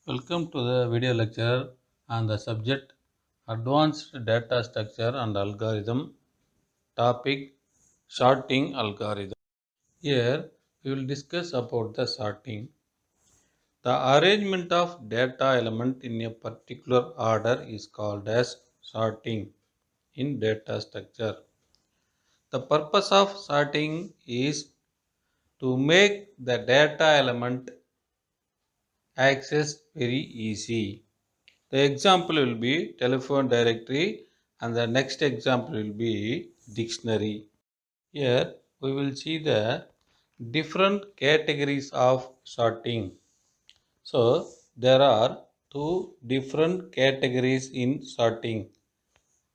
Welcome to the video lecture on the subject Advanced Data Structure and Algorithm, topic Sorting Algorithm. Here we will discuss about the sorting. The arrangement of data element in a particular order is called as sorting in data structure. The purpose of sorting is to make the data element access very easy. The example will be telephone directory and the next example will be dictionary. Here we will see the different categories of sorting. So there are two different categories in sorting.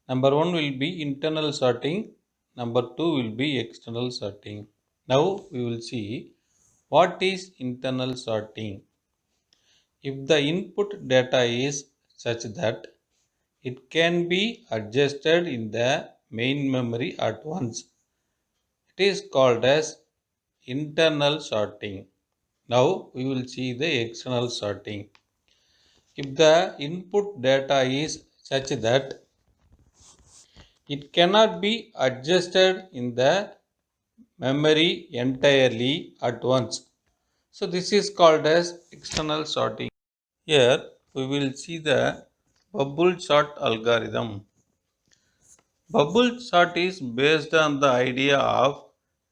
Number one will be internal sorting. Number two will be external sorting. Now we will see what is internal sorting. If the input data is such that it can be adjusted in the main memory at once, it is called as internal sorting. Now we will see the external sorting. If the input data is such that it cannot be adjusted in the memory entirely at once, so this is called as external sorting. Here we will see the bubble sort algorithm. Bubble sort is based on the idea of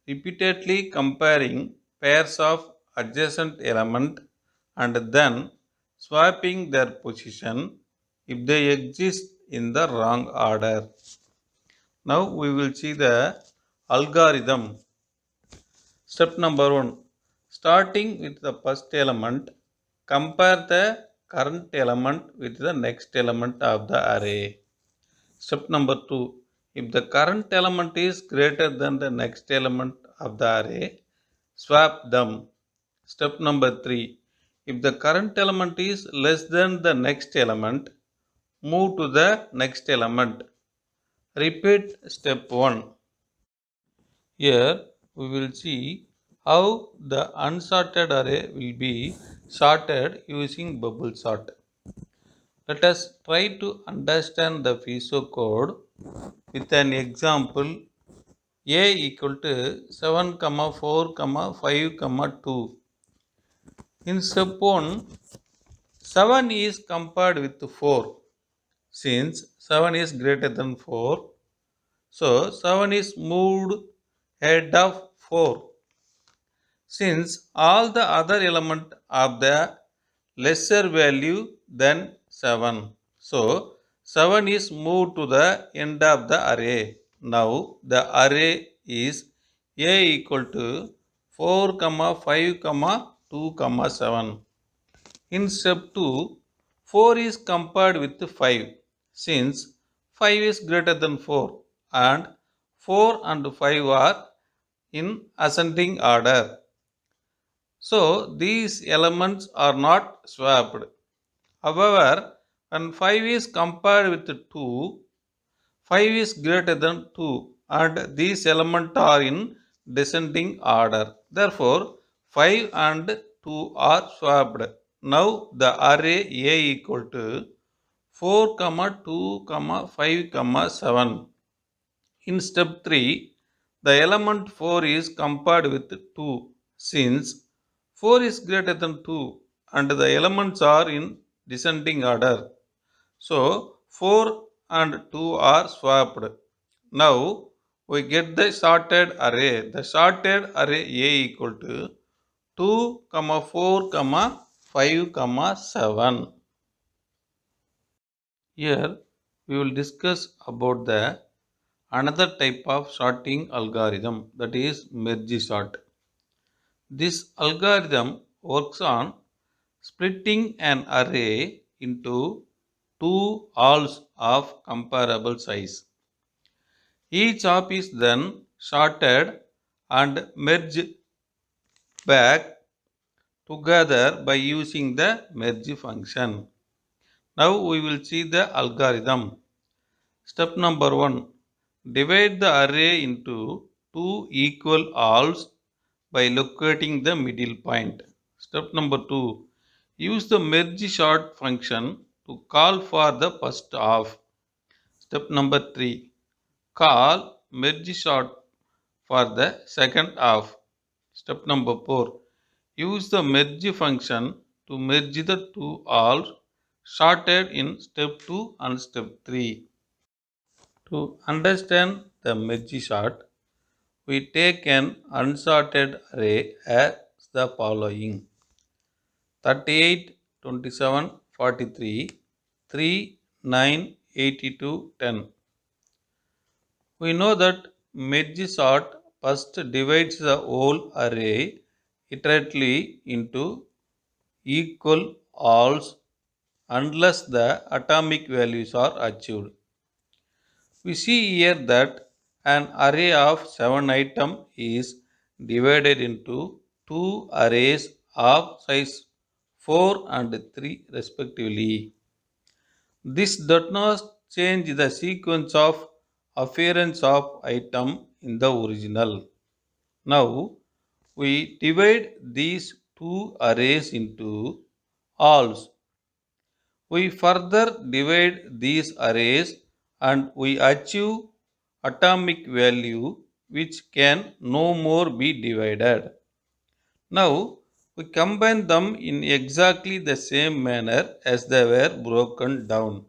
repeatedly comparing pairs of adjacent elements and then swapping their position if they exist in the wrong order. Now we will see the algorithm. Step number 1. Starting with the first element, compare the current element with the next element of the array. Step number 2. If the current element is greater than the next element of the array, swap them. Step number 3. If the current element is less than the next element, move to the next element. Repeat step 1. Here we will see how the unsorted array will be sorted using bubble sort. Let us try to understand the FISO code with an example. A equal to 7, 4, 5, 2. In step 1, 7 is compared with 4. Since 7 is greater than 4, so 7 is moved ahead of 4. Since all the other element of the lesser value than 7, so 7 is moved to the end of the array. Now the array is A equal to 4, 5, 2, 7. In step 2, 4 is compared with 5 since 5 is greater than 4 and 4 and 5 are in ascending order. So these elements are not swapped. However, when 5 is compared with 2, 5 is greater than 2 and these elements are in descending order. Therefore, 5 and 2 are swapped. Now the array A equal to 4, 2, 5, 7. In step 3, the element 4 is compared with 2 since 4 is greater than 2 and the elements are in descending order. So 4 and 2 are swapped. Now we get the sorted array. The sorted array A equal to 2, 4, 5, 7. Here we will discuss about the another type of sorting algorithm, that is merge sort. This algorithm works on splitting an array into two alls of comparable size. Each op is then sorted and merged back together by using the merge function. Now we will see the algorithm. Step number 1. Divide the array into two equal alls by locating the middle point. Step number 2. Use the merge sort function to call for the first half. Step number 3. Call merge sort for the second half. Step number 4. Use the merge function to merge the two halves sorted in step 2 and step 3. To understand the merge sort, we take an unsorted array as the following: 38, 27, 43, 3, 9, 82, 10. We know that merge sort first divides the whole array iteratively into equal halves unless the atomic values are achieved. We see here that an array of 7 items is divided into two arrays of size 4 and 3 respectively. This does not change the sequence of appearance of item in the original. Now we divide these two arrays into halves. We further divide these arrays and we achieve atomic value which can no more be divided. Now we combine them in exactly the same manner as they were broken down.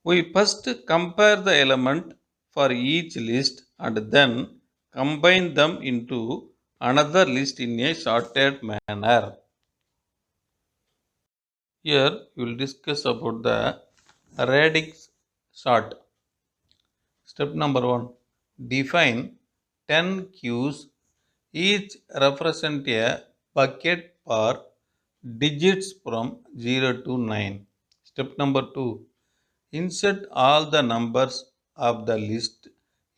We first compare the element for each list and then combine them into another list in a sorted manner. Here we will discuss about the radix sort. Step number 1. Define 10 queues, each represent a bucket for digits from 0 to 9. Step number 2. Insert all the numbers of the list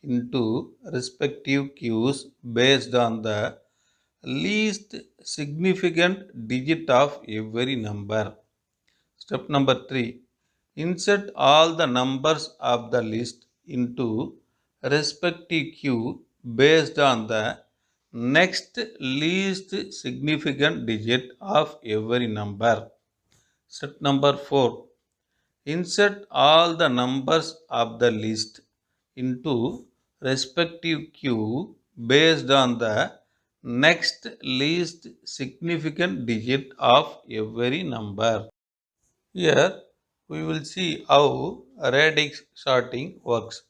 into respective queues based on the least significant digit of every number. Step number 3. Insert all the numbers of the list into respective queue based on the next least significant digit of every number. Step number 4. Insert all the numbers of the list into respective queue based on the next least significant digit of every number. Here we will see how radix sorting works.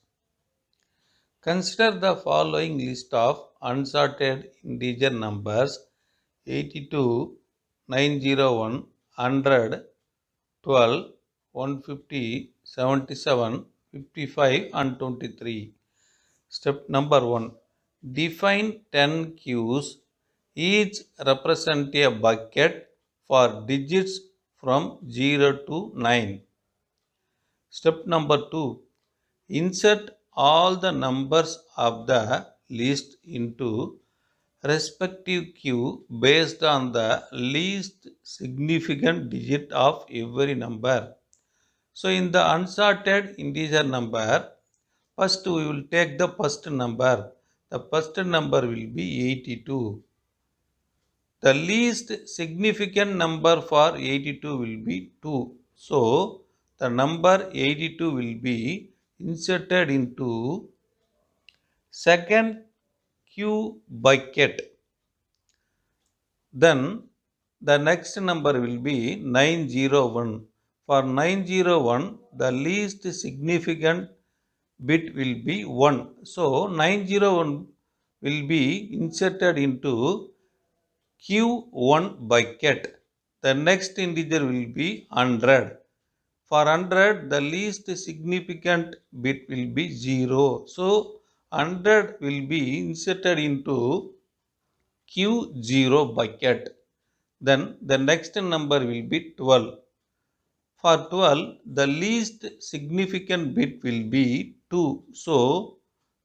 Consider the following list of unsorted integer numbers: 82, 901, 100, 12, 150, 77, 55 and 23. Step number 1. Define 10 queues, each represent a bucket for digits from 0 to 9. Step number 2. Insert all the numbers of the list into respective queue based on the least significant digit of every number. So in the unsorted integer number, first we will take the first number. The first number will be 82. The least significant number for 82 will be 2. So the number 82 will be inserted into second queue bucket. Then the next number will be 901. For 901, the least significant bit will be 1. So 901 will be inserted into Q1 bucket. The next integer will be 100. For 100, the least significant bit will be 0. So 100 will be inserted into Q0 bucket. Then the next number will be 12. For 12, the least significant bit will be 2. So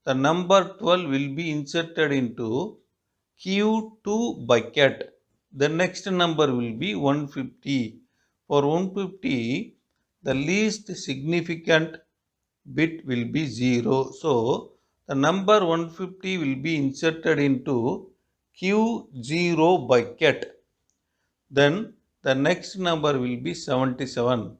the number 12 will be inserted into Q2 bucket. The next number will be 150. For 150, the least significant bit will be 0. So the number 150 will be inserted into Q0 bucket. Then the next number will be 77.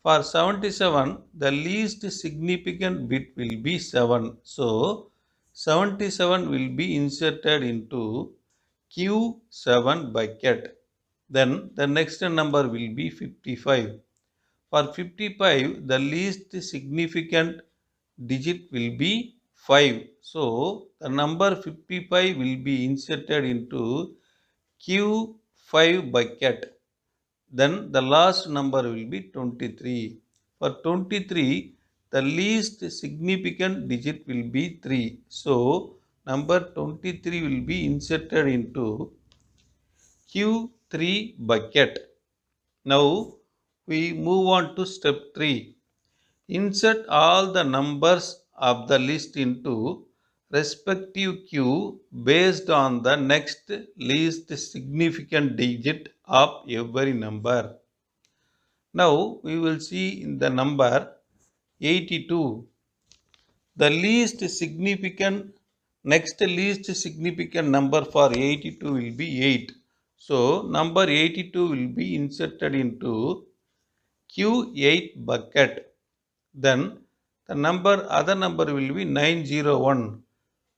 For 77, the least significant bit will be 7. So, 77 will be inserted into Q7 bucket. Then the next number will be 55. For 55, the least significant digit will be 5. So, the number 55 will be inserted into Q5 bucket. Then the last number will be 23. For 23, the least significant digit will be 3. So, number 23 will be inserted into Q3 bucket. Now, we move on to step 3. Insert all the numbers of the list into respective queue based on the next least significant digit of every number. Now we will see in the number 82. The next least significant number for 82 will be 8. So number 82 will be inserted into Q8 bucket. Then the other number will be 901.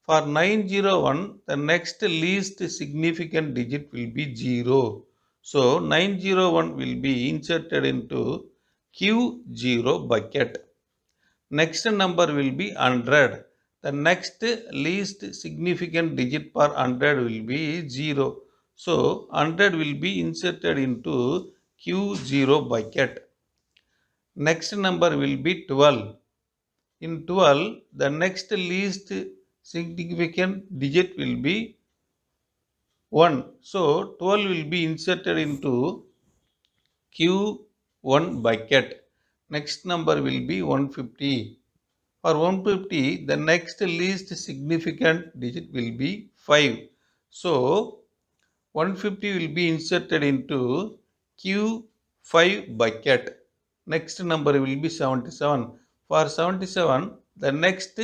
For 901, the next least significant digit will be 0. So 901 will be inserted into Q0 bucket. Next number will be 100. The next least significant digit for 100 will be 0. So 100 will be inserted into Q0 bucket. Next number will be 12. In 12, the next least significant digit will be 1. So 12 will be inserted into Q1 bucket. Next number will be 150. For 150, the next least significant digit will be 5. So 150 will be inserted into Q5 bucket. Next number will be 77. For 77, the next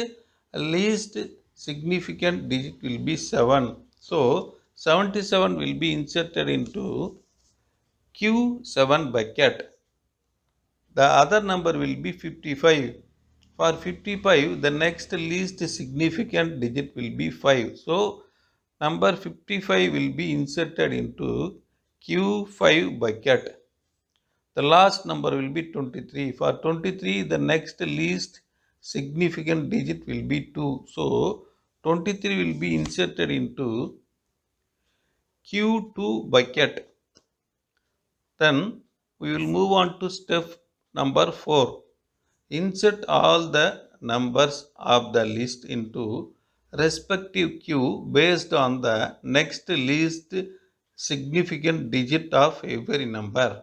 least significant digit will be 7. So 77 will be inserted into Q7 bucket. The other number will be 55. For 55, the next least significant digit will be 5. So number 55 will be inserted into Q5 bucket. The last number will be 23. For 23, the next least significant digit will be 2. So 23 will be inserted into Q2 bucket. Then we will move on to step number 4. Insert all the numbers of the list into respective queue based on the next least significant digit of every number.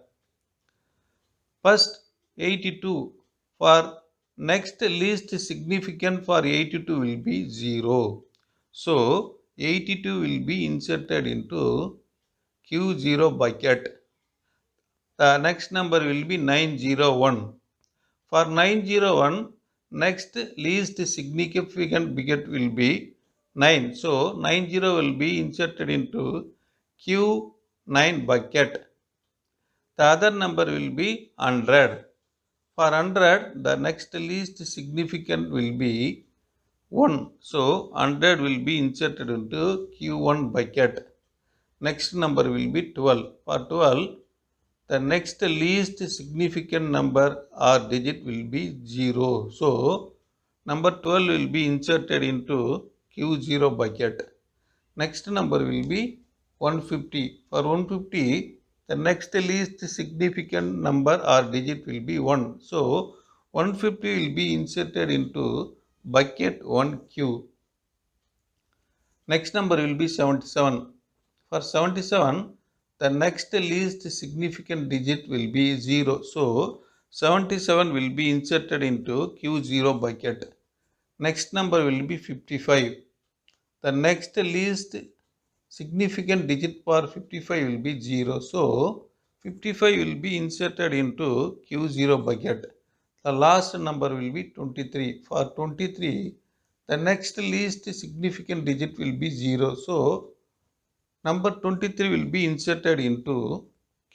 First 82. For next least significant for 82 will be 0. So 82 will be inserted into Q0 bucket. The next number will be 901. For 901, next least significant digit will be 9. So 90 will be inserted into Q9 bucket. The other number will be 100. For 100, the next least significant will be 1. So 100 will be inserted into Q1 bucket. Next number will be 12. For 12, the next least significant number or digit will be 0. So number 12 will be inserted into Q0 bucket. Next number will be 150. For 150, the next least significant number or digit will be 1. So 150 will be inserted into bucket 1Q. Next number will be 77. For 77, the next least significant digit will be 0. So 77 will be inserted into Q0 bucket. Next number will be 55. The next least significant digit for 55 will be 0. So 55 will be inserted into Q0 bucket. The last number will be 23. For 23, the next least significant digit will be 0. So number 23 will be inserted into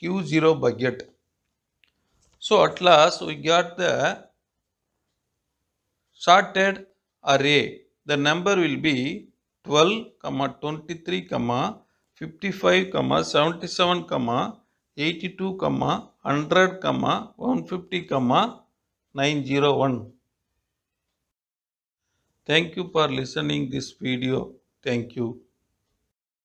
Q0 bucket. So at last we got the sorted array. The number will be 12, 23, 55, 77, 82, 100, 150, 901. Thank you for listening this video. Thank you.